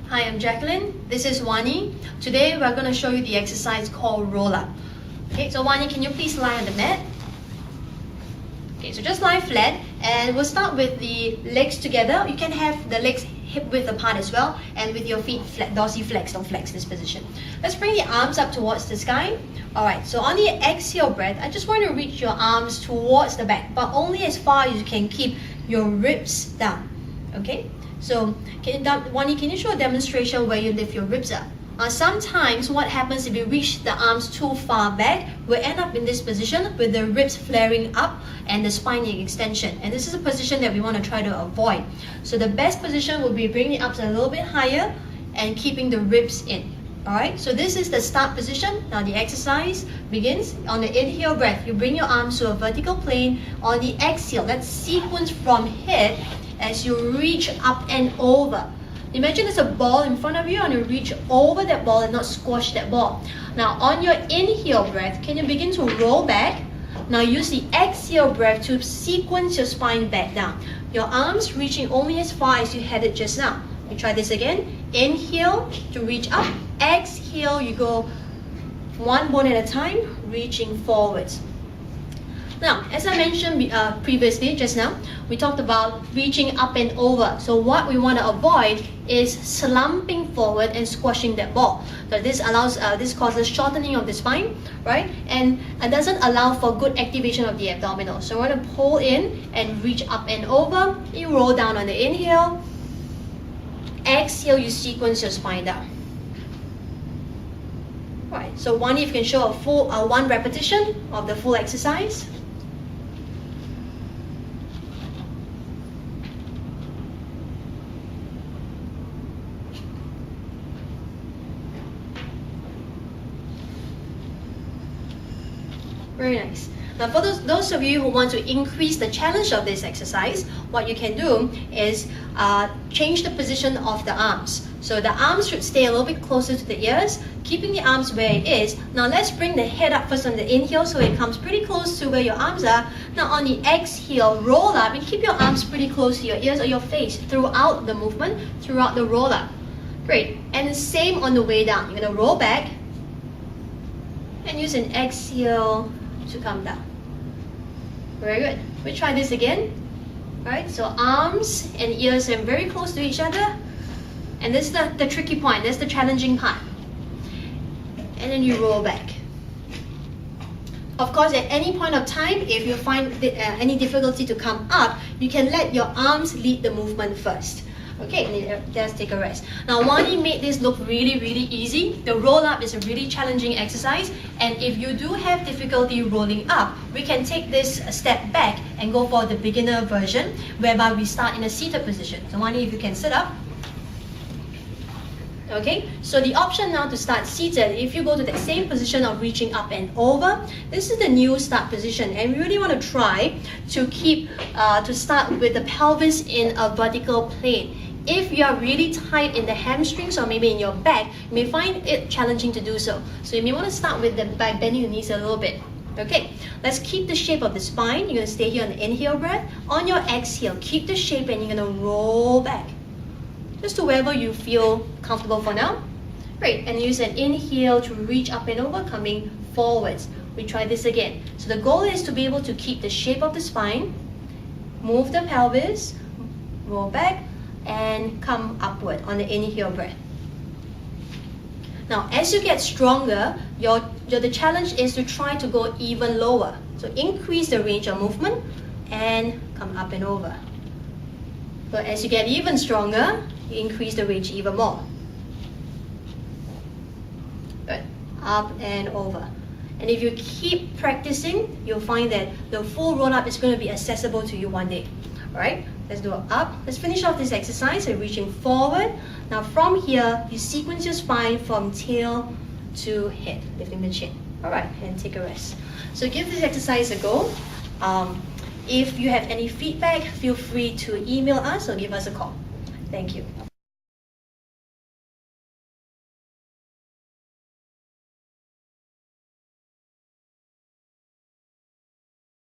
Hi, I'm Jacqueline. This is Wany. Today we're going to show you the exercise called roll up. Okay, so Wany, can you please lie on the mat? Okay, so just lie flat and we'll start with the legs together. You can have the legs hip width apart as well and with your feet flat, dorsiflex, don't flex this position. Let's bring the arms up towards the sky. Alright, so on the exhale breath, I just want to reach your arms towards the back, but only as far as you can keep your ribs down. Okay, so Wany, can you show a demonstration where you lift your ribs up? Sometimes what happens if you reach the arms too far back, we'll end up in this position with the ribs flaring up and the spine extension. And this is a position that we want to try to avoid. So the best position will be bringing the arms a little bit higher and keeping the ribs in. Alright, so this is the start position. Now the exercise begins. On the inhale breath, you bring your arms to a vertical plane. On the exhale, let's sequence from head as you reach up and over. Imagine there's a ball in front of you and you reach over that ball and not squash that ball. Now on your inhale breath, can you begin to roll back? Now use the exhale breath to sequence your spine back down. Your arms reaching only as far as you headed just now. You try this again. Inhale to reach up. Exhale, you go one bone at a time, reaching forwards. Now, as I mentioned previously, just now, we talked about reaching up and over. So what we want to avoid is slumping forward and squashing that ball. So this causes shortening of the spine, right? And it doesn't allow for good activation of the abdominal. So we're going to pull in and reach up and over. You roll down on the inhale. Exhale, you sequence your spine down. Right. So Wany, if you can show a full one repetition of the full exercise. Very nice. Now for those of you who want to increase the challenge of this exercise, what you can do is change the position of the arms. So the arms should stay a little bit closer to the ears, keeping the arms where it is. Now let's bring the head up first on the inhale so it comes pretty close to where your arms are. Now on the exhale, roll up and keep your arms pretty close to your ears or your face throughout the movement, throughout the roll up. Great. And the same on the way down. You're going to roll back and use an exhale to come down. Very good. We try this again. Right, so arms and ears are very close to each other. And this is the tricky point. That's the challenging part. And then you roll back. Of course, at any point of time, if you find any difficulty to come up, you can let your arms lead the movement first. Okay, let's take a rest. Now, Wany made this look really, really easy. The roll up is a really challenging exercise. And if you do have difficulty rolling up, we can take this a step back and go for the beginner version, whereby we start in a seated position. So Wany, if you can sit up. Okay, so the option now to start seated, if you go to the same position of reaching up and over, this is the new start position, and we really want to try to keep, to start with the pelvis in a vertical plane. If you are really tight in the hamstrings or maybe in your back, you may find it challenging to do so. So you may want to start with by bending the knees a little bit. Okay, let's keep the shape of the spine. You're going to stay here on the inhale breath. On your exhale, keep the shape and you're going to roll back. Just to wherever you feel comfortable for now. Great, and use an inhale to reach up and over, coming forwards. We try this again. So the goal is to be able to keep the shape of the spine, move the pelvis, roll back, and come upward on the inhale breath. Now, as you get stronger, the challenge is to try to go even lower. So increase the range of movement and come up and over. So as you get even stronger, you increase the range even more. Good. Up and over. And if you keep practicing, you'll find that the full roll-up is going to be accessible to you one day. Alright, let's do it up. Let's finish off this exercise by reaching forward. Now from here, you sequence your spine from tail to head, lifting the chin. Alright, and take a rest. So give this exercise a go. If you have any feedback, feel free to email us or give us a call. Thank you.